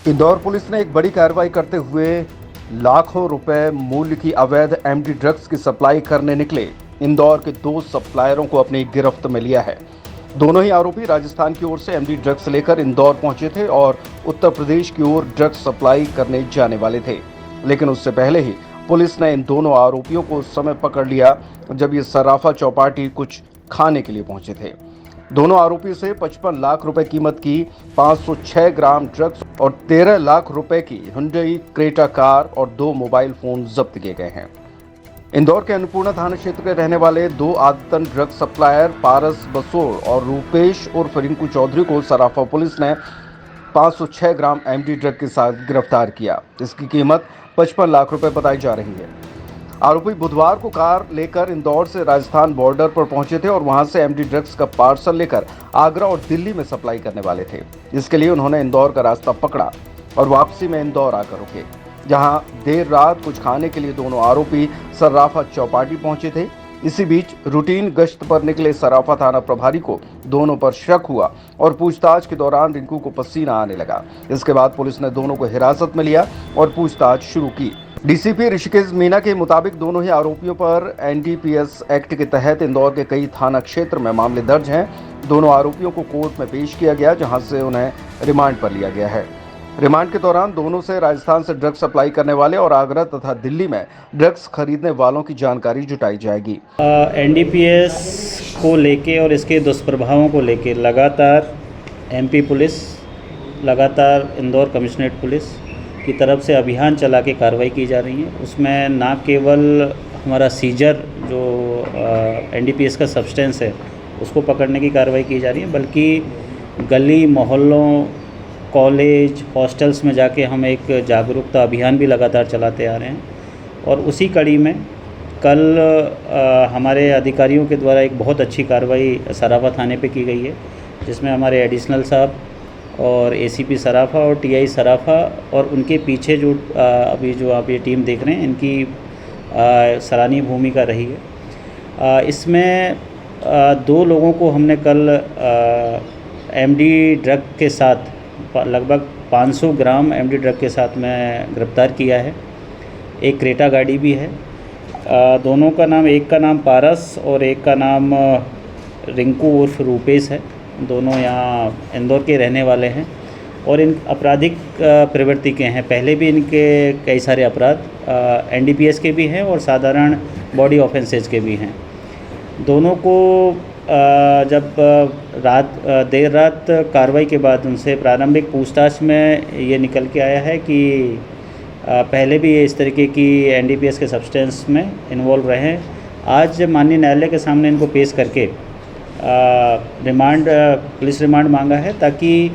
Indore police ने एक बड़ी कार्रवाई करते हुए लाखों रुपए मूल्य की अवैध एमडी ड्रग्स की सप्लाई करने निकले इंदौर के दो सप्लायरों को अपनी गिरफ्त में लिया है। दोनों ही आरोपी राजस्थान की ओर से एमडी ड्रग्स लेकर इंदौर पहुंचे थे और उत्तर प्रदेश की ओर ड्रग्स सप्लाई करने जाने वाले थे, लेकिन उससे पहले ही पुलिस ने इन दोनों आरोपियों को उस समय पकड़ लिया जब ये सर्राफा चौपाटी कुछ खाने के लिए पहुंचे थे। दोनों आरोपी से 55 लाख रुपए कीमत की 506 ग्राम ड्रग्स और 13 लाख रुपए की हुंडई क्रेटा कार और 2 मोबाइल फोन जब्त किए गए हैं। इंदौर के अन्नपूर्णा थाना क्षेत्र के रहने वाले दो आदतन ड्रग सप्लायर पारस बसोर और रूपेश उर्फ रिंकू चौधरी को सराफा पुलिस ने 506 ग्राम एमडी ड्रग के साथ गिरफ्तार किया। इसकी कीमत 55 लाख रुपए बताई जा रही है। आरोपी बुधवार को कार लेकर इंदौर से राजस्थान बॉर्डर पर पहुंचे थे और वहां से एमडी ड्रग्स का पार्सल लेकर आगरा और दिल्ली में सप्लाई करने वाले थे। इसके लिए उन्होंने इंदौर का रास्ता पकड़ा और वापसी में इंदौर आकर रुके, जहां देर रात कुछ खाने के लिए दोनों आरोपी सर्राफा चौपाटी पहुंचे थे। इसी बीच रूटीन गश्त पर निकले सर्राफा थाना प्रभारी को दोनों पर शक हुआ और पूछताछ के दौरान रिंकू को पसीना आने लगा। इसके बाद पुलिस ने दोनों को हिरासत में लिया और पूछताछ शुरू की। डीसीपी ऋषिकेश मीना के मुताबिक दोनों ही आरोपियों पर एनडीपीएस एक्ट के तहत इंदौर के कई थाना क्षेत्र में मामले दर्ज हैं। दोनों आरोपियों को कोर्ट में पेश किया गया, जहां से उन्हें रिमांड पर लिया गया है। रिमांड के दौरान दोनों से राजस्थान से ड्रग्स सप्लाई करने वाले और आगरा तथा दिल्ली में ड्रग्स खरीदने वालों की जानकारी जुटाई जाएगी। एनडीपीएस को लेके और इसके दुष्प्रभावों को लेके लगातार एमपी पुलिस, लगातार इंदौर कमिश्नरेट पुलिस की तरफ से अभियान चला के कार्रवाई की जा रही है। उसमें ना केवल हमारा सीजर जो एनडीपीएस का सब्सटेंस है उसको पकड़ने की कार्रवाई की जा रही है, बल्कि गली मोहल्लों, कॉलेज, हॉस्टल्स में जाके हम एक जागरूकता अभियान भी लगातार चलाते आ रहे हैं। और उसी कड़ी में कल हमारे अधिकारियों के द्वारा एक बहुत अच्छी कार्रवाई सराफा थाने पे की गई है, जिसमें हमारे एडिशनल साहब और एसीपी सराफा और टीआई सराफा और उनके पीछे जो अभी जो आप ये टीम देख रहे हैं, इनकी सराहनीय भूमिका रही है। इसमें दो लोगों को हमने कल एमडी ड्रग के साथ लगभग 500 ग्राम एमडी ड्रग के साथ में गिरफ्तार किया है। एक क्रेटा गाड़ी भी है। दोनों का नाम, एक का नाम पारस और एक का नाम रिंकू उर्फ रूपेश है। दोनों यहाँ इंदौर के रहने वाले हैं और इन आपराधिक प्रवृत्ति के हैं। पहले भी इनके कई सारे अपराध एनडीपीएस के भी हैं और साधारण बॉडी ऑफेंसेज के भी हैं। दोनों को जब देर रात कार्रवाई के बाद उनसे प्रारंभिक पूछताछ में ये निकल के आया है कि पहले भी ये इस तरीके की एनडीपीएस के सब्सटेंस में इन्वॉल्व रहे हैं। आज माननीय न्यायालय के सामने इनको पेश करके पुलिस रिमांड मांगा है, ताकि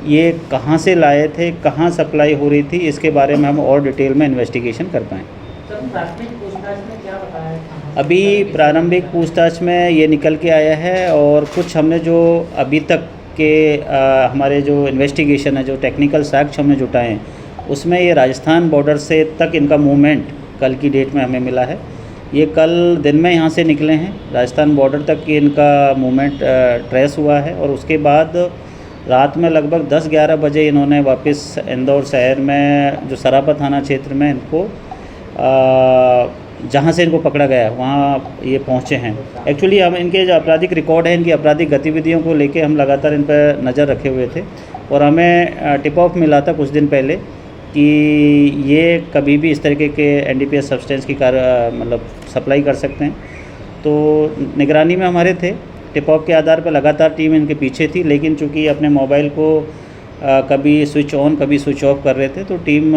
ये कहाँ से लाए थे, कहाँ सप्लाई हो रही थी, इसके बारे में हम और डिटेल में इन्वेस्टिगेशन कर पाएँ। अभी प्रारंभिक पूछताछ में ये निकल के आया है और कुछ हमने जो अभी तक के हमारे जो इन्वेस्टिगेशन है, जो टेक्निकल साक्ष्य हमने जुटाए हैं, उसमें ये राजस्थान बॉर्डर से तक इनका मूवमेंट कल की डेट में हमें मिला है। ये कल दिन में यहाँ से निकले हैं, राजस्थान बॉर्डर तक इनका मूवमेंट ट्रेस हुआ है और उसके बाद रात में लगभग 10-11 बजे इन्होंने वापस इंदौर शहर में जो सराफा थाना क्षेत्र में इनको जहाँ से इनको पकड़ा गया वहाँ ये पहुँचे हैं। एक्चुअली हम इनके जो आपराधिक रिकॉर्ड है, इनकी आपराधिक गतिविधियों को लेके हम लगातार इन पर नज़र रखे हुए थे और हमें टिप ऑफ मिला था कुछ दिन पहले कि ये कभी भी इस तरीके के एनडीपीएस सब्सटेंस की मतलब सप्लाई कर सकते हैं। तो निगरानी में हमारे थे, टिप ऑफ के आधार पर लगातार टीम इनके पीछे थी, लेकिन चूँकि अपने मोबाइल को कभी स्विच ऑन कभी स्विच ऑफ कर रहे थे, तो टीम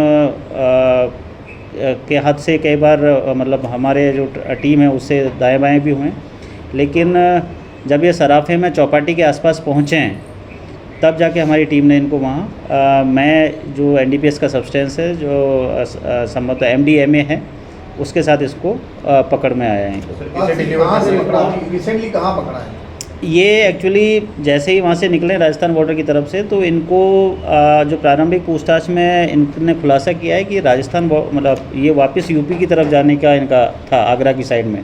के हाथ से कई बार मतलब हमारे जो टीम है उससे दाएं बाएं भी हुए। लेकिन जब ये सराफे में चौपाटी के आसपास पहुँचे हैं, तब जाके हमारी टीम ने इनको वहाँ मैं जो एनडीपीएस का सब्सटेंस है जो संभवतः एमडीएमए है, उसके साथ इसको पकड़ में आया है। रिसेंटली कहाँ पकड़ा है? ये एक्चुअली जैसे ही वहाँ से निकले राजस्थान बॉर्डर की तरफ से, तो इनको जो प्रारंभिक पूछताछ में इनने खुलासा किया है कि राजस्थान मतलब ये वापस यूपी की तरफ जाने का इनका था, आगरा की साइड में,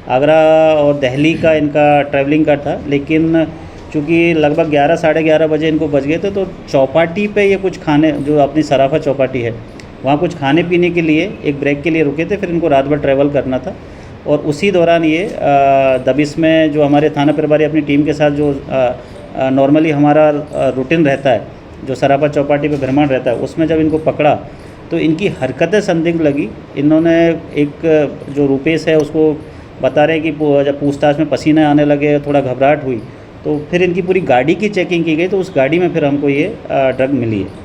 आगरा और दिल्ली का इनका ट्रैवलिंग का था। लेकिन चूँकि लगभग 11 साढ़े 11 बजे इनको बज गए थे, तो चौपाटी पे ये कुछ खाने, जो अपनी सराफा चौपाटी है वहाँ कुछ खाने पीने के लिए एक ब्रेक के लिए रुके थे। फिर इनको रात भर ट्रैवल करना था और उसी दौरान ये दबिश में जो हमारे थाना प्रभारी अपनी टीम के साथ जो नॉर्मली हमारा रूटीन रहता है, जो सराफा चौपाटी पे भ्रमण रहता है, उसमें जब इनको पकड़ा तो इनकी हरकतें संदिग्ध लगी। इन्होंने एक जो रुपेश है उसको बता रहे हैं कि जब पूछताछ में पसीने आने लगे, थोड़ा घबराहट हुई, तो फिर इनकी पूरी गाड़ी की चेकिंग की गई, तो उस गाड़ी में फिर हमको ये ड्रग मिली है।